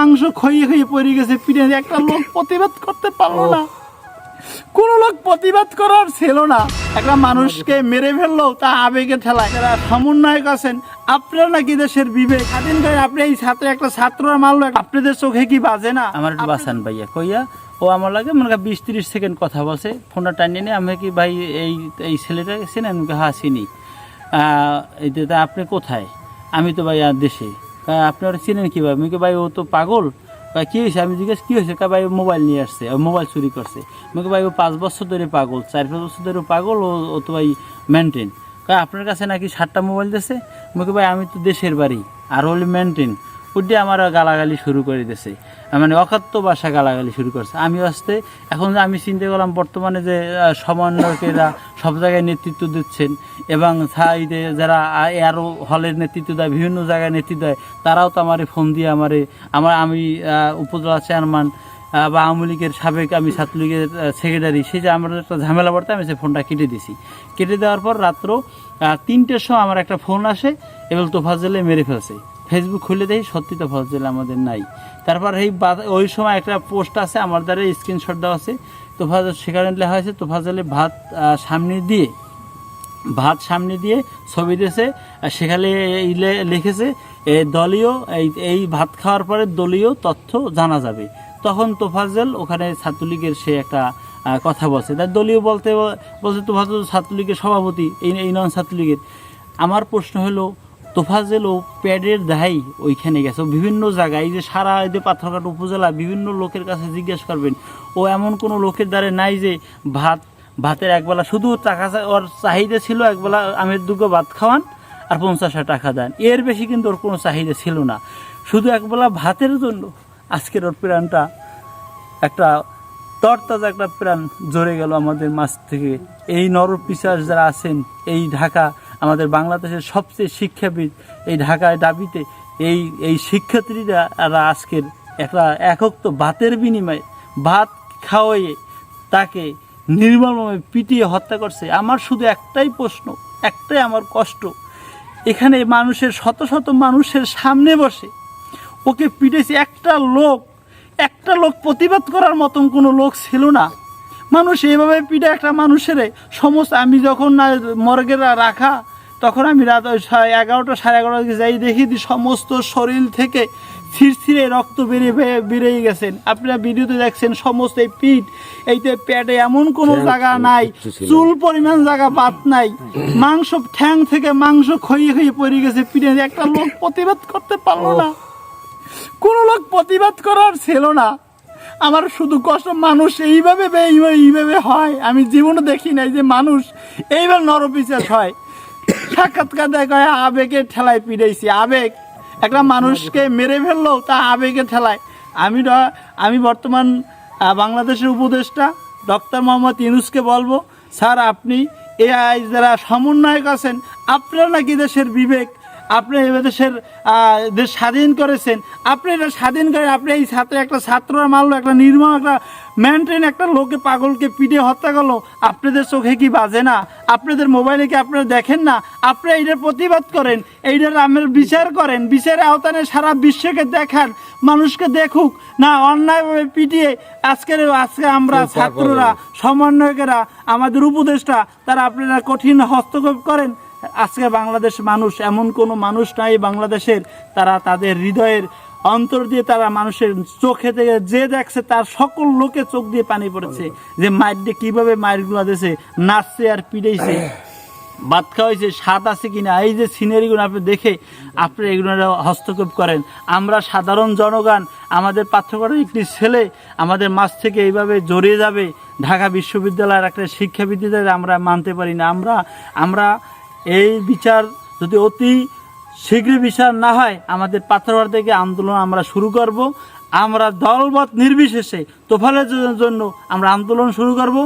মাংস খইয়ে খইয়ে পড়ে গেছে পিঠে, একটা লোক প্রতিবাদ করতে পারলো না, কোনো লোক প্রতিবাদ করার ছিল না। একটা মানুষকে মেরে ফেললো তা আবেগে ঠেলায়। যারা সমন্বয়ক আছেন, আপনারা নাকি দেশের বিবেক স্বাধীন করে আপনি এই ছাত্র একটা ছাত্ররা মারলো, আপনাদের চোখে কি বাজে না? আমার একটু বাঁচান ভাইয়া কইয়া ও আমার লাগে মনে হয় 20-30 সেকেন্ড কথা বলছে, ফোনটা টানিয়ে নিয়ে আমি কি ভাই এই ছেলেটা চিনেন? আমি হ্যাঁ চিনি। তা আপনি কোথায়? আমি তো ভাই দেশে। আপনি ওরা চিনেন কীভাবে? আমি কি ভাই ও তো পাগল। কী হয়েছে? আমি জিজ্ঞেস কী হয়েছে? ভাই ও মোবাইল নিয়ে আসছে, ও মোবাইল চুরি করছে। আমি ভাই ও 5 বছর ধরে পাগল, 4-5 বছর ধরে পাগল, ও তো ভাই মেনটেন। আপনার কাছে নাকি 7টা মোবাইল দিয়েছে। আমাকে ভাই আমি তো দেশের বাড়ি আর হলে মেনটেন। ওটি আমার গালাগালি শুরু করে দিয়েছে, মানে অখাদ্য ভাষা গালাগালি শুরু করছে। আমি আসতে এখন আমি চিন্তা করলাম বর্তমানে যে সমন্বয়কেরা সব জায়গায় নেতৃত্ব দিচ্ছেন এবং যারা আরও হলের নেতৃত্ব দেয়, বিভিন্ন জায়গায় নেতৃত্ব দেয়, তারাও তো আমার ফোন দিয়ে আমি উপজেলা চেয়ারম্যান বা আওয়ামী লীগের সাবেক, আমি ছাত্রলীগের সেক্রেটারি, সেই যে আমার একটা ঝামেলা পড়তে আমি সে ফোনটা কেটে দিছি। কেটে দেওয়ার পর রাত্র 3টের সময় আমার একটা ফোন আসে, এবার তোফাজ্জলে মেরে ফেলছে। ফেসবুক খুলে দেখি সত্যি তোফাজ্জল আমাদের নাই। তারপর ওই সময় একটা পোস্ট আছে আমার দ্বারা স্ক্রিনশট দেওয়া আছে, তোফাজ্জল সেখানে লেখা হয়েছে তোফাজ্জলে ভাত সামনে দিয়ে ছবি দিয়েছে, সেখানে লিখেছে দলীয় এই ভাত খাওয়ার পরে দলীয় তথ্য জানা যাবে। তখন তোফাজ্জল ওখানে ছাত্রলীগের সে একটা কথা বলছে, তার দলীয় বলছে তোফাজ্জল ছাত্রলীগের সভাপতি, এই নন ছাত্রলীগের। আমার প্রশ্ন হলো তোফাজ্জল ও প্যাডের দায়ী ওইখানে গেছে, বিভিন্ন জায়গায় এই যে সারা এই যে পাথরঘাট উপজেলা বিভিন্ন লোকের কাছে জিজ্ঞেস করবেন, ও এমন কোনো লোকের দ্বারা নাই যে ভাতের একবেলা শুধু টাকা, ওর চাহিদা ছিল একবেলা আমের দুটো ভাত খাওয়ান আর 50 টাকা দেন, এর বেশি কিন্তু ওর কোনো চাহিদা ছিল না, শুধু একবেলা ভাতের জন্য। আজকের ওর প্রাণটা একটা তরতাজা একটা প্রাণ জড়ে গেল আমাদের মাছ থেকে। এই নরপিশাচ যারা আছেন এই ঢাকা, আমাদের বাংলাদেশের সবচেয়ে শিক্ষাবিদ, এই ঢাকায় দাবিতে এই শিক্ষার্থীরা আজকের একটা একক তো ভাতের বিনিময়ে ভাত খাওয়াইয়ে তাকে নির্মমভাবে পিটিয়ে হত্যা করছে। আমার শুধু একটাই প্রশ্ন, একটাই আমার কষ্ট, এখানে মানুষের শত শত মানুষের সামনে বসে ওকে পিটেছে, একটা লোক প্রতিবাদ করার মতন কোনো লোক ছিল না। মানুষ এইভাবে পিটে একটা মানুষের সমস্ত, আমি যখন মর্গের রাখা তখন আমি রাত 11টা 11:30 যাই দেখি সমস্ত শরীর থেকে ছিঁড়ে রক্ত বেরিয়ে গেছেন। আপনারা ভিডিওতে দেখছেন সমস্ত এই পিঠ, এইতে পেটে এমন কোনো জায়গা নাই, চুল পরিমাণ জায়গা বাদ নাই, মাংস ঠ্যাং থেকে মাংস খইয়ে খইয়ে পড়ে গেছে পিঠে, একটা লোক প্রতিবাদ করতে পারলো না, কোনো লোক প্রতিবাদ করার ছিল না। আমার শুধু কষ্ট, মানুষ এইভাবে হয় আমি জীবনে দেখি নাই যে মানুষ এইভাবে নরপিশাচ হয়। সাক্ষাৎকার দেখায় আবেগের ঠেলায় পিড়াইছি, আবেগ একটা মানুষকে মেরে ফেললো তা আবেগের ঠেলায়। আমি বর্তমান বাংলাদেশের উপদেষ্টা ডক্টর মোহাম্মদ ইউনূসকে বলবো, স্যার আপনি যারা সমন্বয়ক আছেন, আপনারা নাকি দেশের বিবেক, আপনি দেশের দেশ স্বাধীন করেছেন, আপনি এটা স্বাধীন করে আপনি এই একটা ছাত্ররা মারলো, একটা নির্মম একটা মেনটেন একটা লোকে পাগলকে পিটে হত্যা করলো, আপনাদের চোখে কি বাজে না? আপনাদের মোবাইলে কি আপনারা দেখেন না? আপনি এইটার প্রতিবাদ করেন, এইটার আমার বিচার করেন, বিচারের আওতায় সারা বিশ্বকে দেখান, মানুষকে দেখুক না অন্যায়ভাবে পিটিয়ে। আজকে আমরা ছাত্ররা সমন্বয়কেরা আমাদের উপদেষ্টা তারা আপনারা কঠিন হস্তক্ষেপ করেন। আজকে বাংলাদেশ মানুষ এমন কোনো মানুষ নাই বাংলাদেশের, তারা তাদের হৃদয়ের অন্তর দিয়ে তারা মানুষের চোখে থেকে যে দেখছে তার সকল লোকে চোখ দিয়ে পানি পড়েছে, যে মায়ের দিয়ে কীভাবে মায়েরগুলো দিয়েছে, নাচছে আর পিড়েছে, ভাত খাওয়াইছে, স্বাদ আছে কিনা, এই যে সিনারিগুলো আপনি দেখে আপনি এগুলো হস্তক্ষেপ করেন। আমরা সাধারণ জনগণ, আমাদের পাঠ্যক্রমের একটি ছেলে আমাদের মাছ থেকে এইভাবে জড়িয়ে যাবে ঢাকা বিশ্ববিদ্যালয়ের একটা শিক্ষাবিদদের আমরা মানতে পারি না। আমরা এই বিচার যদি অতি শীঘ্র বিচার না হয়, আমাদের পাথরঘাট থেকে আন্দোলন আমরা শুরু করব। আমরা দলমত নির্বিশেষে তোফাজ্জলের জন্য আমরা আন্দোলন শুরু করব।